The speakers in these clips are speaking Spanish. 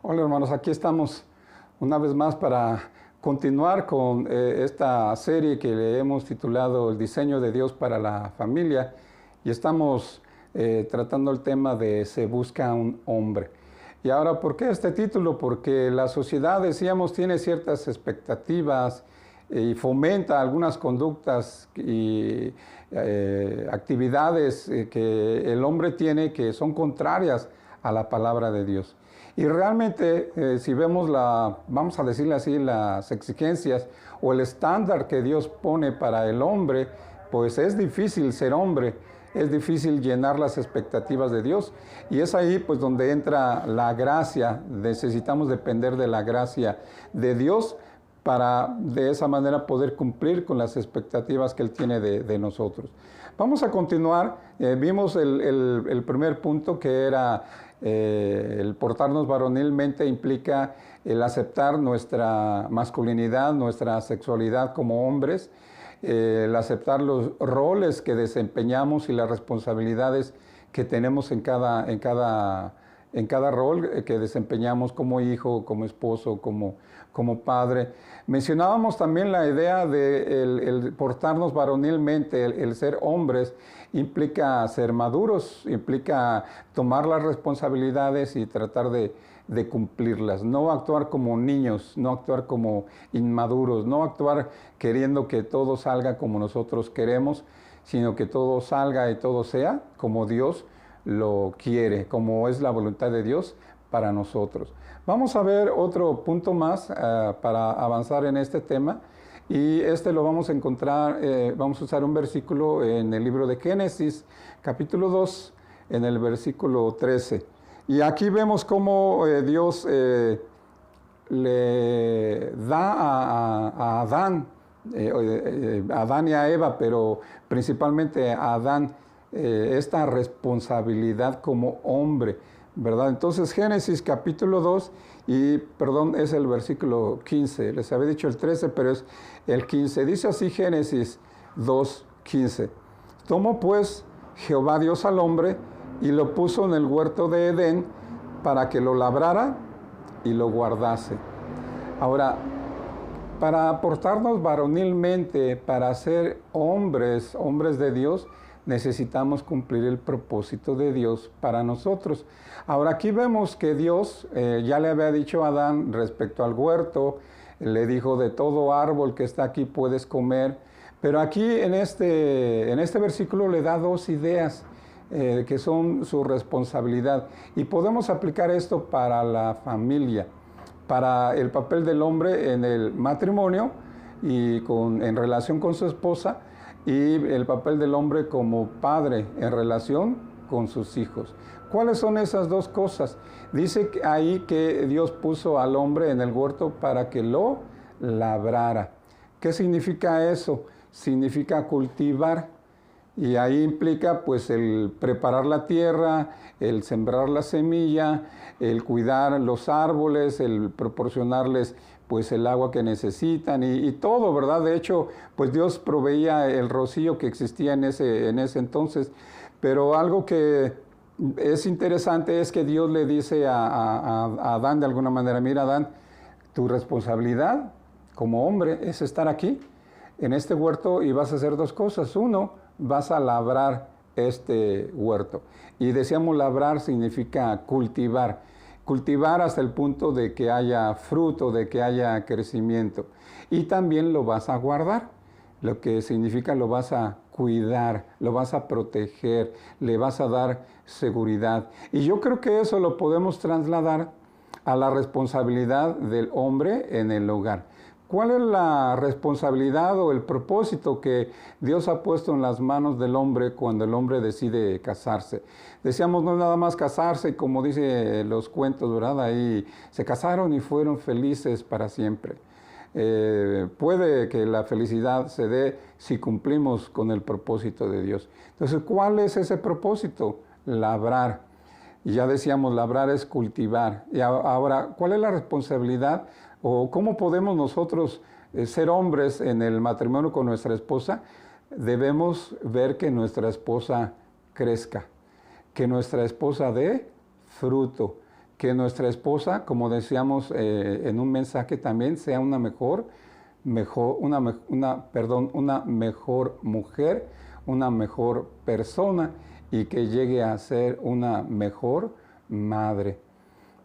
Hola hermanos, aquí estamos una vez más para continuar con esta serie que le hemos titulado El diseño de Dios para la familia y estamos tratando el tema de Se busca un hombre. Y ahora, ¿por qué este título? Porque la sociedad, decíamos, tiene ciertas expectativas y fomenta algunas conductas y actividades que el hombre tiene que son contrarias a la palabra de Dios. Y realmente, si vemos vamos a decirle así, las exigencias o el estándar que Dios pone para el hombre, pues es difícil ser hombre, es difícil llenar las expectativas de Dios. Y es ahí pues donde entra la gracia, necesitamos depender de la gracia de Dios para de esa manera poder cumplir con las expectativas que Él tiene de nosotros. Vamos a continuar, vimos el primer punto que era el portarnos varonilmente implica el aceptar nuestra masculinidad, nuestra sexualidad como hombres, el aceptar los roles que desempeñamos y las responsabilidades que tenemos en cada rol que desempeñamos como hijo, como esposo, como padre. Mencionábamos también la idea de el portarnos varonilmente, el ser hombres, implica ser maduros, implica tomar las responsabilidades y tratar de cumplirlas, no actuar como niños, no actuar como inmaduros, no actuar queriendo que todo salga como nosotros queremos, sino que todo salga y todo sea como Dios lo quiere, como es la voluntad de Dios para nosotros. Vamos a ver otro punto más para avanzar en este tema y lo vamos a encontrar, vamos a usar un versículo en el libro de Génesis, capítulo 2, en el versículo 13. Y aquí vemos cómo Dios le da a Adán, Adán y a Eva, pero principalmente a Adán, esta responsabilidad como hombre, ¿verdad? Entonces Génesis capítulo 2, es el versículo 15, les había dicho el 13, pero es el 15, dice así Génesis 2, 15, tomó pues Jehová Dios al hombre y lo puso en el huerto de Edén para que lo labrara y lo guardase. Ahora, para portarnos varonilmente, para ser hombres de Dios, necesitamos cumplir el propósito de Dios para nosotros. Ahora aquí vemos que Dios ya le había dicho a Adán respecto al huerto, le dijo de todo árbol que está aquí puedes comer, pero aquí en este versículo le da dos ideas que son su responsabilidad y podemos aplicar esto para la familia, para el papel del hombre en el matrimonio y en relación con su esposa, y el papel del hombre como padre en relación con sus hijos. ¿Cuáles son esas dos cosas? Dice ahí que Dios puso al hombre en el huerto para que lo labrara. ¿Qué significa eso? Significa cultivar. Y ahí implica pues el preparar la tierra, el sembrar la semilla, el cuidar los árboles, el proporcionarles pues el agua que necesitan y todo, ¿verdad? De hecho, pues Dios proveía el rocío que existía en ese entonces. Pero algo que es interesante es que Dios le dice a Adán de alguna manera, mira Adán, tu responsabilidad como hombre es estar aquí en este huerto y vas a hacer dos cosas. Uno, vas a labrar este huerto. Y decíamos labrar significa cultivar. Cultivar hasta el punto de que haya fruto, de que haya crecimiento. Y también lo vas a guardar, lo que significa lo vas a cuidar, lo vas a proteger, le vas a dar seguridad. Y yo creo que eso lo podemos trasladar a la responsabilidad del hombre en el hogar. ¿Cuál es la responsabilidad o el propósito que Dios ha puesto en las manos del hombre cuando el hombre decide casarse? Decíamos, no es nada más casarse, como dice los cuentos, ¿verdad? Ahí se casaron y fueron felices para siempre. Puede que la felicidad se dé si cumplimos con el propósito de Dios. Entonces, ¿cuál es ese propósito? Labrar. Y ya decíamos, labrar es cultivar. Y ahora, ¿cuál es la responsabilidad? ¿O cómo podemos nosotros ser hombres en el matrimonio con nuestra esposa? Debemos ver que nuestra esposa crezca, que nuestra esposa dé fruto, que nuestra esposa, como decíamos en un mensaje también, sea una mejor mujer, una mejor persona y que llegue a ser una mejor madre.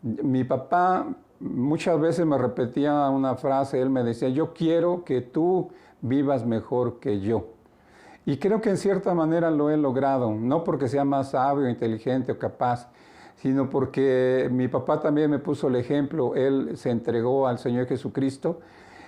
Mi papá muchas veces me repetía una frase, él me decía, yo quiero que tú vivas mejor que yo. Y creo que en cierta manera lo he logrado, no porque sea más sabio, inteligente o capaz, sino porque mi papá también me puso el ejemplo. Él se entregó al Señor Jesucristo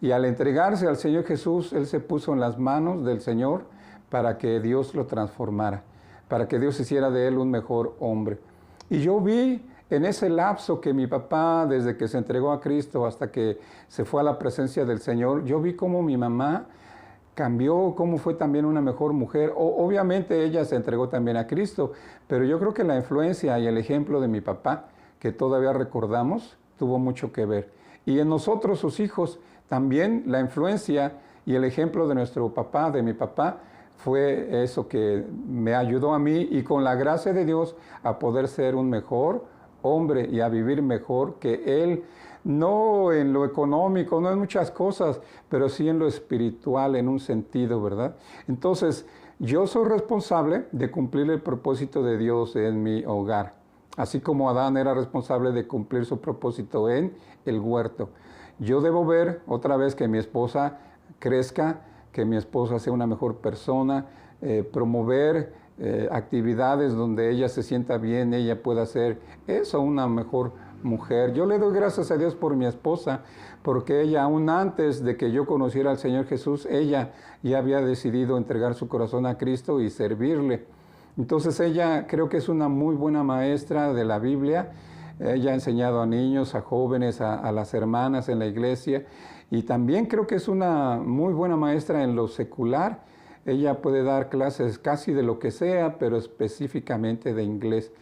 y al entregarse al Señor Jesús, él se puso en las manos del Señor para que Dios lo transformara, para que Dios hiciera de él un mejor hombre. Y yo vi en ese lapso que mi papá, desde que se entregó a Cristo hasta que se fue a la presencia del Señor, yo vi cómo mi mamá cambió, cómo fue también una mejor mujer. Obviamente ella se entregó también a Cristo, pero yo creo que la influencia y el ejemplo de mi papá, que todavía recordamos, tuvo mucho que ver. Y en nosotros, sus hijos, también la influencia y el ejemplo de nuestro papá, de mi papá, fue eso que me ayudó a mí y con la gracia de Dios a poder ser un mejor hombre y a vivir mejor que él. No en lo económico, no en muchas cosas, pero sí en lo espiritual, en un sentido, ¿verdad? Entonces, yo soy responsable de cumplir el propósito de Dios en mi hogar, así como Adán era responsable de cumplir su propósito en el huerto. Yo debo ver otra vez que mi esposa crezca, que mi esposa sea una mejor persona, promover actividades donde ella se sienta bien, ella pueda ser eso, una mejor mujer. Yo le doy gracias a Dios por mi esposa, porque ella aún antes de que yo conociera al Señor Jesús, ella ya había decidido entregar su corazón a Cristo y servirle. Entonces ella creo que es una muy buena maestra de la Biblia. Ella ha enseñado a niños, a jóvenes, a las hermanas en la iglesia, y también creo que es una muy buena maestra en lo secular. Ella puede dar clases casi de lo que sea, pero específicamente de inglés.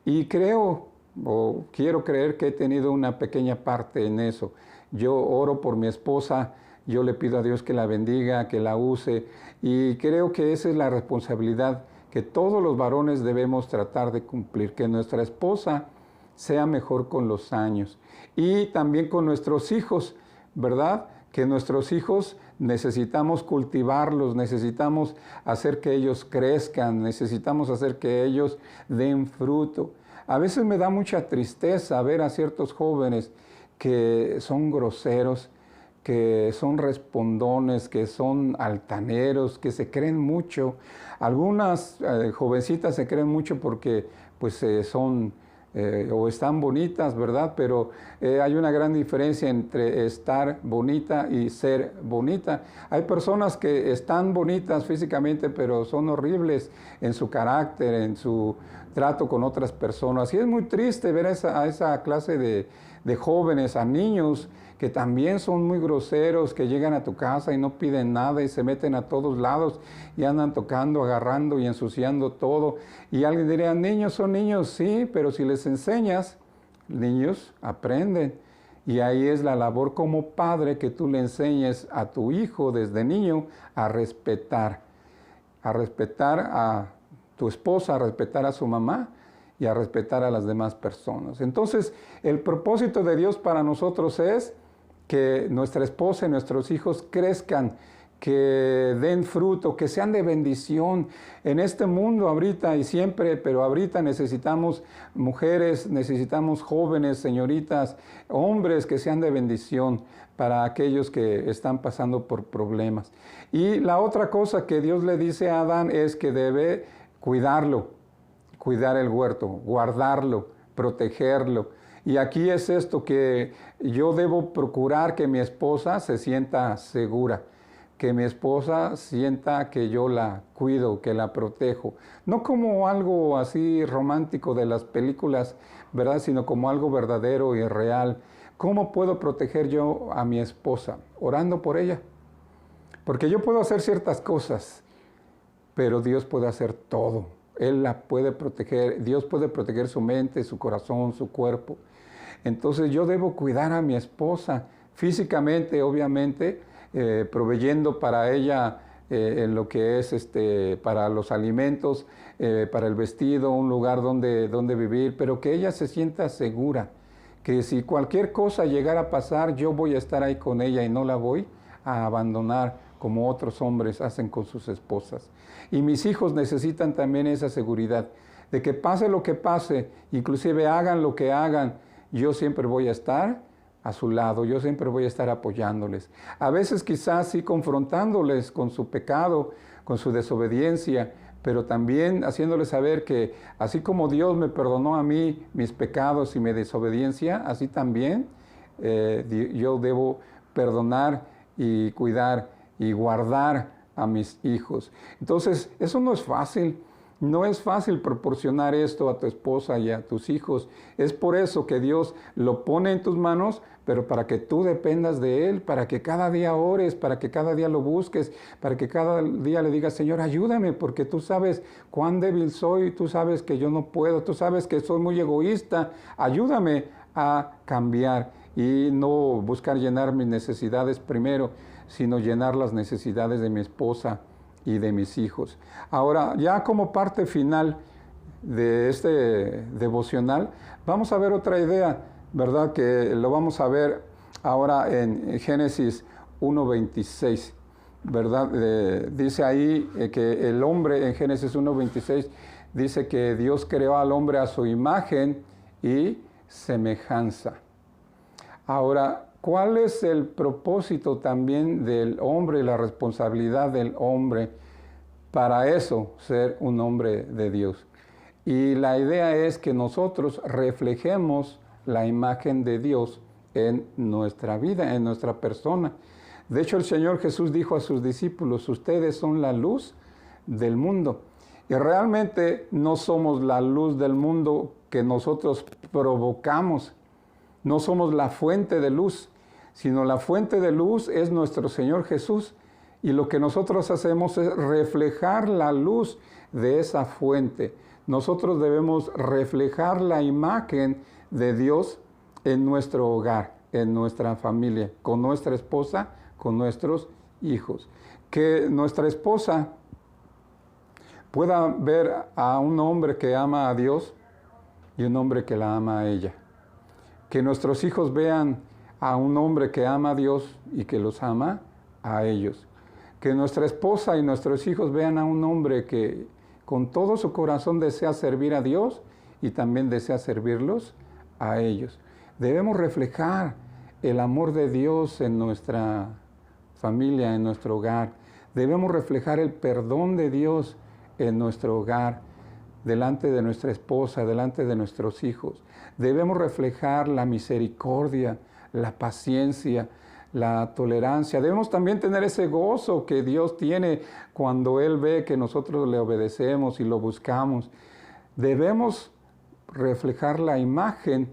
Y creo, o quiero creer que he tenido una pequeña parte en eso. Yo oro por mi esposa, yo le pido a Dios que la bendiga, que la use, y creo que esa es la responsabilidad que todos los varones debemos tratar de cumplir, que nuestra esposa sea mejor con los años. Y también con nuestros hijos, ¿verdad? Que nuestros hijos necesitamos cultivarlos, necesitamos hacer que ellos crezcan, necesitamos hacer que ellos den fruto. A veces me da mucha tristeza ver a ciertos jóvenes que son groseros, que son respondones, que son altaneros, que se creen mucho. Algunas jovencitas se creen mucho porque pues son o están bonitas, ¿verdad? Pero hay una gran diferencia entre estar bonita y ser bonita. Hay personas que están bonitas físicamente, pero son horribles en su carácter, en su trato con otras personas. Y es muy triste ver a esa clase de jóvenes, a niños que también son muy groseros, que llegan a tu casa y no piden nada y se meten a todos lados y andan tocando, agarrando y ensuciando todo. Y alguien diría, niños son niños, sí, pero si les enseñas, niños aprenden. Y ahí es la labor como padre que tú le enseñes a tu hijo desde niño a respetar a tu esposa, a respetar a su mamá y a respetar a las demás personas. Entonces, el propósito de Dios para nosotros es que nuestra esposa y nuestros hijos crezcan, que den fruto, que sean de bendición. En este mundo ahorita y siempre, pero ahorita necesitamos mujeres, necesitamos jóvenes, señoritas, hombres que sean de bendición para aquellos que están pasando por problemas. Y la otra cosa que Dios le dice a Adán es que debe cuidarlo, cuidar el huerto, guardarlo, protegerlo. Y aquí es esto, que yo debo procurar que mi esposa se sienta segura, que mi esposa sienta que yo la cuido, que la protejo. No como algo así romántico de las películas, ¿verdad? Sino como algo verdadero y real. ¿Cómo puedo proteger yo a mi esposa? Orando por ella. Porque yo puedo hacer ciertas cosas, pero Dios puede hacer todo. Él la puede proteger, Dios puede proteger su mente, su corazón, su cuerpo. Entonces yo debo cuidar a mi esposa físicamente, obviamente, proveyendo para ella en lo que es para los alimentos, para el vestido, un lugar donde vivir, pero que ella se sienta segura, que si cualquier cosa llegara a pasar, yo voy a estar ahí con ella y no la voy a abandonar como otros hombres hacen con sus esposas. Y mis hijos necesitan también esa seguridad, de que pase lo que pase, inclusive hagan lo que hagan, yo siempre voy a estar a su lado, yo siempre voy a estar apoyándoles. A veces quizás sí confrontándoles con su pecado, con su desobediencia, pero también haciéndoles saber que así como Dios me perdonó a mí mis pecados y mi desobediencia, así también yo debo perdonar y cuidar y guardar a mis hijos. Entonces, eso no es fácil. No es fácil proporcionar esto a tu esposa y a tus hijos. Es por eso que Dios lo pone en tus manos, pero para que tú dependas de Él, para que cada día ores, para que cada día lo busques, para que cada día le digas, Señor, ayúdame, porque tú sabes cuán débil soy, tú sabes que yo no puedo, tú sabes que soy muy egoísta, ayúdame a cambiar y no buscar llenar mis necesidades primero, sino llenar las necesidades de mi esposa y de mis hijos. Ahora, ya como parte final de este devocional, vamos a ver otra idea, ¿verdad? Que lo vamos a ver ahora en Génesis 1:26, ¿verdad? Dice ahí que el hombre, en Génesis 1:26, dice que Dios creó al hombre a su imagen y semejanza. Ahora, ¿cuál es el propósito también del hombre y la responsabilidad del hombre para eso, ser un hombre de Dios? Y la idea es que nosotros reflejemos la imagen de Dios en nuestra vida, en nuestra persona. De hecho, el Señor Jesús dijo a sus discípulos, ustedes son la luz del mundo. Y realmente no somos la luz del mundo que nosotros provocamos. No somos la fuente de luz, sino la fuente de luz es nuestro Señor Jesús. Y lo que nosotros hacemos es reflejar la luz de esa fuente. Nosotros debemos reflejar la imagen de Dios en nuestro hogar, en nuestra familia, con nuestra esposa, con nuestros hijos. Que nuestra esposa pueda ver a un hombre que ama a Dios y un hombre que la ama a ella. Que nuestros hijos vean a un hombre que ama a Dios y que los ama a ellos. Que nuestra esposa y nuestros hijos vean a un hombre que con todo su corazón desea servir a Dios y también desea servirlos a ellos. Debemos reflejar el amor de Dios en nuestra familia, en nuestro hogar. Debemos reflejar el perdón de Dios en nuestro hogar, delante de nuestra esposa, delante de nuestros hijos. Debemos reflejar la misericordia, la paciencia, la tolerancia. Debemos también tener ese gozo que Dios tiene cuando Él ve que nosotros le obedecemos y lo buscamos. Debemos reflejar la imagen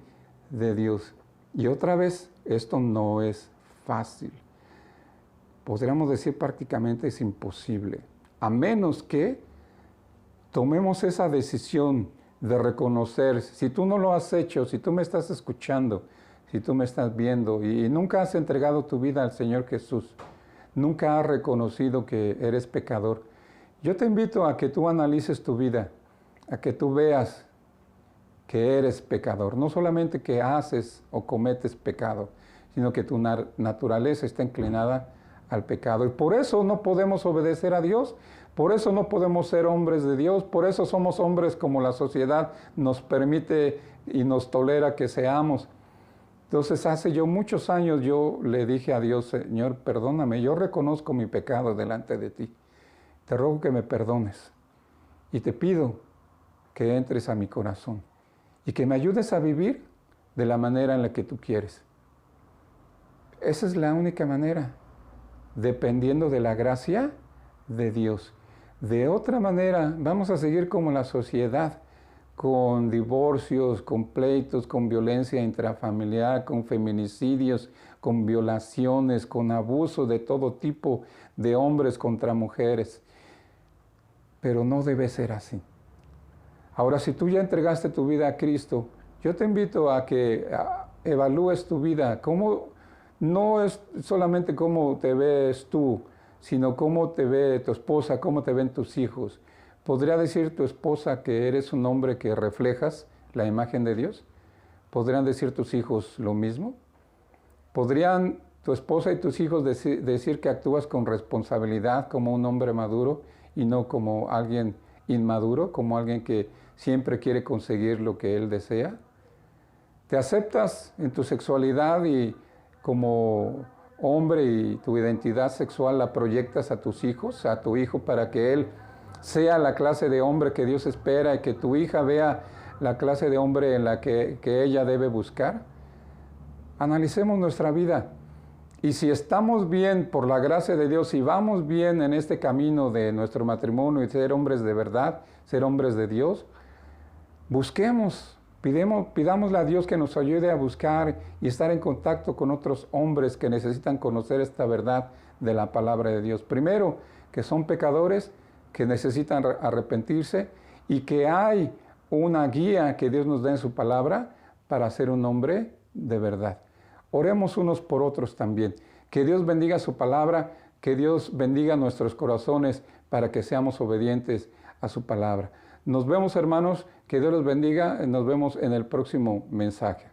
de Dios. Y otra vez, esto no es fácil. Podríamos decir prácticamente es imposible, a menos que tomemos esa decisión de reconocer, si tú no lo has hecho, si tú me estás escuchando, si tú me estás viendo y nunca has entregado tu vida al Señor Jesús, nunca has reconocido que eres pecador, yo te invito a que tú analices tu vida, a que tú veas que eres pecador, no solamente que haces o cometes pecado, sino que tu naturaleza está inclinada al pecado. Y por eso no podemos obedecer a Dios, por eso no podemos ser hombres de Dios, por eso somos hombres como la sociedad nos permite y nos tolera que seamos. Entonces hace yo muchos años yo le dije a Dios, Señor, perdóname, yo reconozco mi pecado delante de ti. Te ruego que me perdones y te pido que entres a mi corazón y que me ayudes a vivir de la manera en la que tú quieres. Esa es la única manera, dependiendo de la gracia de Dios. De otra manera, vamos a seguir como la sociedad, con divorcios, con pleitos, con violencia intrafamiliar, con feminicidios, con violaciones, con abuso de todo tipo de hombres contra mujeres. Pero no debe ser así. Ahora, si tú ya entregaste tu vida a Cristo, yo te invito a que evalúes tu vida. No es solamente cómo te ves tú, sino cómo te ve tu esposa, cómo te ven tus hijos. ¿Podría decir tu esposa que eres un hombre que reflejas la imagen de Dios? ¿Podrían decir tus hijos lo mismo? ¿Podrían tu esposa y tus hijos decir que actúas con responsabilidad como un hombre maduro y no como alguien inmaduro, como alguien que siempre quiere conseguir lo que él desea? ¿Te aceptas en tu sexualidad y como hombre y tu identidad sexual la proyectas a tus hijos, a tu hijo, para que él sea la clase de hombre que Dios espera y que tu hija vea la clase de hombre en la que ella debe buscar? Analicemos nuestra vida. Y si estamos bien por la gracia de Dios, si vamos bien en este camino de nuestro matrimonio y ser hombres de verdad, ser hombres de Dios, busquemos, pidámosle a Dios que nos ayude a buscar y estar en contacto con otros hombres que necesitan conocer esta verdad de la palabra de Dios. Primero, que son pecadores, que necesitan arrepentirse y que hay una guía que Dios nos da en su palabra para ser un hombre de verdad. Oremos unos por otros también. Que Dios bendiga su palabra, que Dios bendiga nuestros corazones para que seamos obedientes a su palabra. Nos vemos, hermanos, que Dios los bendiga, nos vemos en el próximo mensaje.